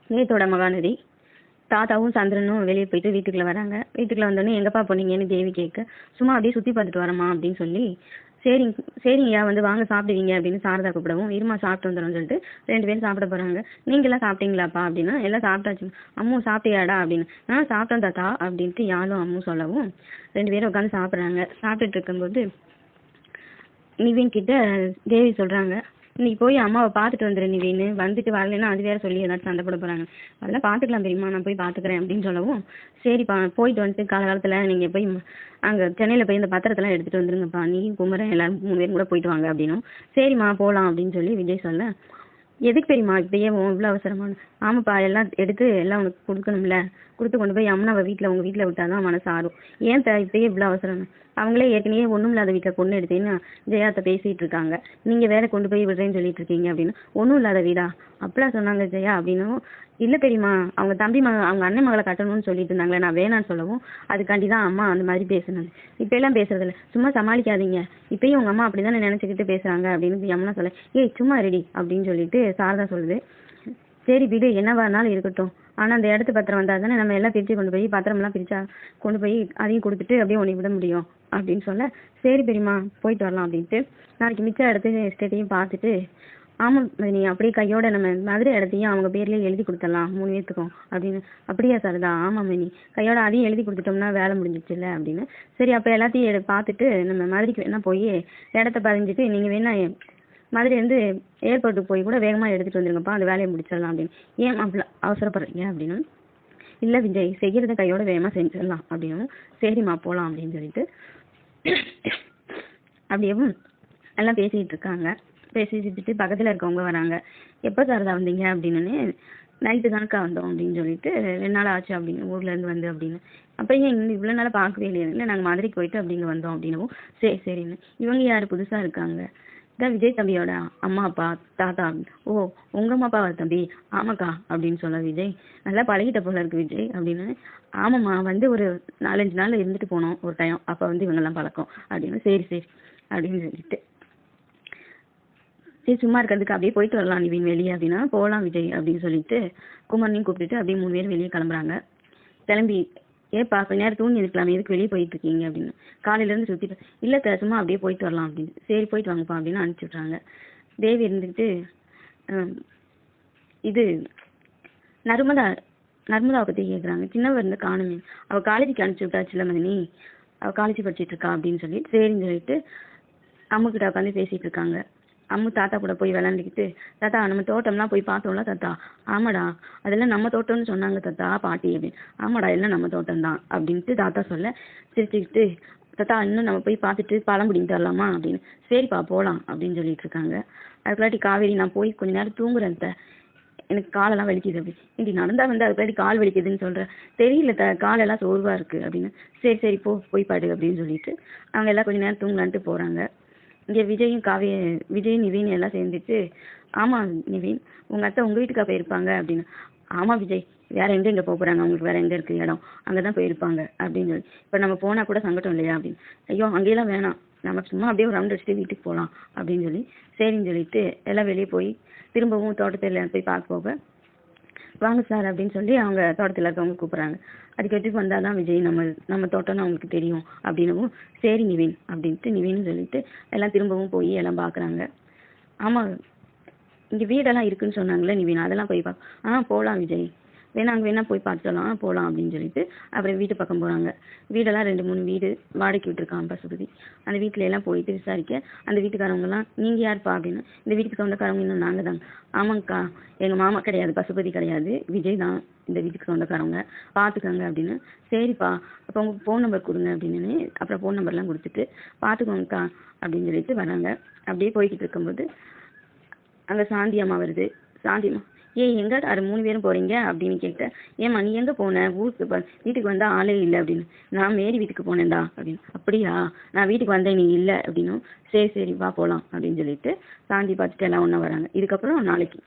நேத்தோட மகாநதி. தாத்தாவும் சந்திரனும் வெளியே போயிட்டு வீட்டுக்குள்ள வராங்க. வீட்டுக்குள்ள வந்தோடனே எங்கப்பா போனீங்கன்னு தேவி கேட்க, சும்மா அப்படியே சுற்றி பார்த்துட்டு வரமா அப்படின்னு சொல்லி, சரிங்க சரிங்கய்யா வந்து வாங்க சாப்பிடுவீங்க அப்படின்னு சாரதா கூப்பிடவும், இருமா சாப்பிட்டு வந்துடும்னு சொல்லிட்டு 2 பேரும் சாப்பிட போகிறாங்க. நீங்களாம் சாப்பிட்டீங்களாப்பா அப்படின்னா, எல்லாம் சாப்பிட்டாச்சு. அம்மு சாப்பிட்டியாடா அப்படின்னு, சாப்பிட்டேன் தாத்தா அப்படின்ட்டு யாரும் அம்மு சொல்லவும் 2 பேரும் உட்காந்து சாப்பிட்றாங்க. சாப்பிட்டுட்டு இருக்கும்போது நிவின் கிட்ட தேவி சொல்கிறாங்க, இன்னைக்கு போய் அம்மாவை பார்த்துட்டு வந்துடு நிவின்னு, வந்துட்டு வரலைன்னா அது வேற சொல்லி ஏதாச்சும் சண்டை போட போகிறாங்க, அதெல்லாம் பார்த்துக்கலாம் தெரியுமா, நான் போய் பார்த்துக்கிறேன் அப்படின்னு சொல்லவும், சரிப்பா போயிட்டு வந்துட்டு காலகாலத்தில் நீங்கள் போய் அங்கே சென்னையில் போய் இந்த பத்திரத்தெல்லாம் எடுத்துகிட்டு வந்துருங்கப்பா, நீ குமரன் எல்லாரும் 3 பேரும் கூட போயிட்டு வாங்க அப்படின்னும், சரிம்மா போகலாம் அப்படின்னு சொல்லி விஜய் சொல்ல, எதுக்கு பெரியம்மா இப்பயே இவ்வளோ அவசரமான, ஆமாப்பா எல்லாம் எடுத்து எல்லாம் உனக்கு கொடுக்கணும்ல, கொடுத்து கொண்டு போய் அம்மனாவை வீட்டில் உங்கள் வீட்டில் விட்டாதான் மனசு ஆறும், ஏன் இப்பயே இவ்வளோ அவசரம், அவங்களே ஏற்கனவே ஒன்றும் இல்லாத வீட்டில் பொண்ணு எடுத்தேன்னு ஜெயாத்தை பேசிகிட்டு இருக்காங்க, நீங்கள் வேற கொண்டு போய் விடுறேன்னு சொல்லிட்டு இருக்கீங்க அப்படின்னு, ஒன்றும் இல்லாத வீடா அப்படிலாம் சொன்னாங்க ஜெயா அப்படின்னும், இல்லை பெரியம்மா அவங்க தம்பி அவங்க அண்ணன் மகளை கட்டணும்னு சொல்லிட்டு இருந்தாங்களே, நான் வேணான்னு சொல்லவும், அதுக்காண்டி தான் அம்மா அந்த மாதிரி பேசுனாங்க, இப்போ எல்லாம் பேசுறதில்ல, சும்மா சமாளிக்காதீங்க, இப்பயும் உங்கள் அம்மா அப்படி தானே நினச்சிக்கிட்டு பேசுகிறாங்க அப்படின்னு யமுனா சொல்ல, ஏய் சும்மா ரெடி அப்படின்னு சொல்லிட்டு சாரதா சொல்லுது, சரி விடு என்னவா இருந்தாலும் இருக்கட்டும், ஆனால் அந்த இடத்து பத்திரம் வந்தால் தானே நம்ம எல்லாம் பிரித்து கொண்டு போய் பத்திரமெல்லாம் பிரித்தா கொண்டு போய் அதையும் கொடுத்துட்டு அப்படியே உனக்கு விட முடியும் அப்படின்னு சொல்ல, சரி பெரியம்மா போயிட்டு வரலாம் அப்படின்ட்டு நாளைக்கு மிச்ச இடத்து எஸ்டேட்டையும் பார்த்துட்டு, ஆமாம் நீ அப்படியே கையோட நம்ம மதுரை இடத்தையும் அவங்க பேர்லேயே எழுதி கொடுத்துடலாம் 3 பேர்த்துக்கும் அப்படின்னு, அப்படியா சாரதா, ஆமாம் நீ கையோட அதையும் எழுதி கொடுத்துட்டோம்னா வேலை முடிஞ்சிச்சுல்ல அப்படின்னு, சரி அப்போ எல்லாத்தையும் பார்த்துட்டு நம்ம மதுரைக்கு வேணால் போய் இடத்த பதிஞ்சிட்டு நீங்கள் வேணா மதுரையிலேருந்து ஏர்போர்ட்டுக்கு போய் கூட வேகமாக எடுத்துகிட்டு வந்துருங்கப்பா, அந்த வேலையை முடிச்சிடலாம் அப்படின்னு, ஏன் அவ்வளோ அவசரப்படுறீங்க அப்படின்னு, இல்லை விஜய் செய்கிறத கையோட வேகமாக செஞ்சிடலாம் அப்படின்னு, சரிம்மா போகலாம் அப்படின்னு சொல்லிட்டு அப்படியே எல்லாம் பேசிகிட்டு இருக்காங்க. பேசிட்டு பக்கத்தில் இருக்கவங்க வராங்க, எப்போ சாரதா வந்தீங்க அப்படின்னு, நைட்டு தானக்கா வந்தோம் அப்படின்னு சொல்லிட்டு, 2 நாள் ஆச்சு அப்படிங்க ஊர்லேருந்து வந்து அப்படின்னு, அப்போ ஏன் இவ்வளோ நாளாக பார்க்கவே இல்லையா, இல்லை நாங்கள் மதுரைக்கு போயிட்டு அப்படிங்க வந்தோம் அப்படின்னவும், சரின்னு, இவங்க யார் புதுசாக இருக்காங்க, இதான் விஜய் தம்பியோட அம்மா அப்பா தாத்தா, ஓ உங்கள் அம்மா அப்பாவா தம்பி, ஆமாக்கா அப்படின்னு சொல்ல விஜய், நல்லா பழகிட்ட போல இருக்கு விஜய் அப்படின்னு, ஆமாம்மா வந்து ஒரு 4-5 நாள் இருந்துட்டு போனோம் ஒரு டைம், அப்போ வந்து இவங்கெல்லாம் பழக்கம் அப்படின்னு, சரி அப்படின்னு சொல்லிட்டு, சரி சும்மா இருக்கிறதுக்கு அப்படியே போயிட்டு வரலாம் நிவின் வெளியே அப்படின்னா, போகலாம் விஜய் அப்படின்னு சொல்லிட்டு குமரனையும் கூப்பிட்டுட்டு அப்படியே 3 பேரும் வெளியே கிளம்புறாங்க. கிளம்பி ஏப்பா கொஞ்ச நேரம் தூங்கி இருக்கலாமே, எதுக்கு வெளியே போயிட்டு இருக்கீங்க அப்படின்னு, காலையிலேருந்து சுற்றிட்டு, இல்லை சும்மா அப்படியே போயிட்டு வரலாம் அப்படின்னு, சரி போயிட்டு வாங்கப்பா அப்படின்னு அனுப்பிச்சி விட்றாங்க. தேவி இருந்துக்கிட்டு இது நர்மதாவை பற்றி கேட்குறாங்க, சின்னவ இருந்து காணுமே, அவள் காலேஜுக்கு அனுப்பிச்சி விட்டாச்சுல மதினி, அவள் காலேஜ் படிச்சுட்டு இருக்கா அப்படின்னு சொல்லிட்டு, சரின்னு சொல்லிட்டு அம்முக்கிட்ட உட்காந்து பேசிகிட்டு இருக்காங்க. அம்மு தாத்தா கூட போய் விளாண்டுக்கிட்டு, தாத்தா நம்ம தோட்டம்லாம் போய் பார்த்தோம்ல தாத்தா, ஆமாடா அதெல்லாம் நம்ம தோட்டம்னு சொன்னாங்க தாத்தா பாட்டி அப்படின்னு, ஆமாடா எல்லாம் நம்ம தோட்டம் தான் அப்படின்ட்டு தாத்தா சொல்ல, சிரிச்சுக்கிட்டு, தாத்தா இன்னும் நம்ம போய் பார்த்துட்டு பழம் பிடிங்கிட்டு வரலாமா அப்படின்னு, சரிப்பா போகலாம் அப்படின்னு சொல்லிட்டு இருக்காங்க. அதுக்குள்ளாட்டி காவேரி, நான் போய் கொஞ்ச நேரம் தூங்குறேன் எனக்கு காலெல்லாம் வலிக்குது அப்படி, இப்படி நடந்தா வந்து அதுக்குள்ளாட்டி கால் வலிக்குதுன்னு சொல்கிறேன், தெரியல காலெல்லாம் சோர்வாக இருக்குது அப்படின்னு, சரி போய் பாடு அப்படின்னு சொல்லிட்டு அவங்க எல்லாம் கொஞ்ச நேரம் தூங்கலான்ட்டு போகிறாங்க. இங்கே விஜய் நிவின் எல்லாம் சேர்ந்துட்டு, ஆமாம் நிவின் உங்கள் அத்தை உங்கள் வீட்டுக்கா போயிருப்பாங்க அப்படின்னு, ஆமாம் விஜய் வேற எங்கே போக போகிறாங்க, அவங்களுக்கு வேற எங்கே இருக்குது இடம், அங்கே தான் போயிருப்பாங்க அப்படின்னு சொல்லி, இப்போ நம்ம போனால் கூட சங்கடம் இல்லையா அப்படின்னு, ஐயோ அங்கேயெல்லாம் வேணாம் நம்ம சும்மா அப்படியே ஒரு ரவுண்ட் அடிச்சுட்டு வீட்டுக்கு போகலாம் அப்படின்னு சொல்லி, சரின்னு சொல்லிட்டு எல்லாம் வெளியே போய் திரும்பவும் தோட்டத்தில் போய் பார்க்க போக, வாங்க சார் அப்படின்னு சொல்லி அவங்க தோட்டத்தில் இருக்கவங்க கூப்பிட்றாங்க. அதுக்கு வீட்டுக்கு வந்தால் தான் விஜய் நம்ம தோட்டம்னு அவங்களுக்கு தெரியும் அப்படின்னவும், சரி நிவின் அப்படின்ட்டு நிவின்னு சொல்லிட்டு எல்லாம் திரும்பவும் போய் எல்லாம் பார்க்குறாங்க. ஆமாம் இங்கே வீடெல்லாம் இருக்குன்னு சொன்னாங்களே நிவின், அதெல்லாம் போய் போகலாம் விஜய், அங்கே வேணா போய் பார்த்துடலாம் போகலாம் அப்படின்னு சொல்லிட்டு அப்புறம் வீட்டு பக்கம் போகிறாங்க. வீடெல்லாம் 2-3 வீடு வாடகைக்கு விட்டுருக்கான் பசுபதி. அந்த வீட்டில எல்லாம் போயிட்டு விசாரிக்க, அந்த வீட்டுக்காரவங்கலாம் நீங்கள் யாருப்பா அப்படின்னு, இந்த வீட்டுக்கு சொந்தக்காரவங்க இன்னும் நாங்கள் தாங்க, ஆமாங்கக்கா எங்கள் மாமா கிடையாது பசுபதி கிடையாது விஜய் தான் இந்த வீட்டுக்கு சொந்தக்காரவங்க, பார்த்துக்கோங்க அப்படின்னு, சரிப்பா அப்போ உங்கள் ஃபோன் நம்பர் கொடுங்க அப்படின்னு அப்புறம் ஃபோன் நம்பர்லாம் கொடுத்துட்டு பார்த்துக்கோங்கக்கா அப்படின்னு சொல்லிட்டு வராங்க. அப்படியே போய்கிட்டு இருக்கும்போது அங்கே சாந்தி அம்மா வருது. சாந்தி அம்மா, எங்கே 3 பேரும் போகிறீங்க அப்படின்னு கேட்டேன், ஏம்மா நீ எங்கே போன, வீட்டுக்கு வந்தால் ஆளே இல்லை அப்படின்னு, நான் மேரி வீட்டுக்கு போனேன்டா அப்படின்னு, அப்படியா நான் வீட்டுக்கு வந்தேன் நீ இல்லை அப்படின்னும், சரி வா போகலாம் அப்படின்னு சொல்லிட்டு சாந்தி பார்த்துட்டு எல்லாம் ஒன்றா வராங்க. இதுக்கப்புறம் நாளைக்கு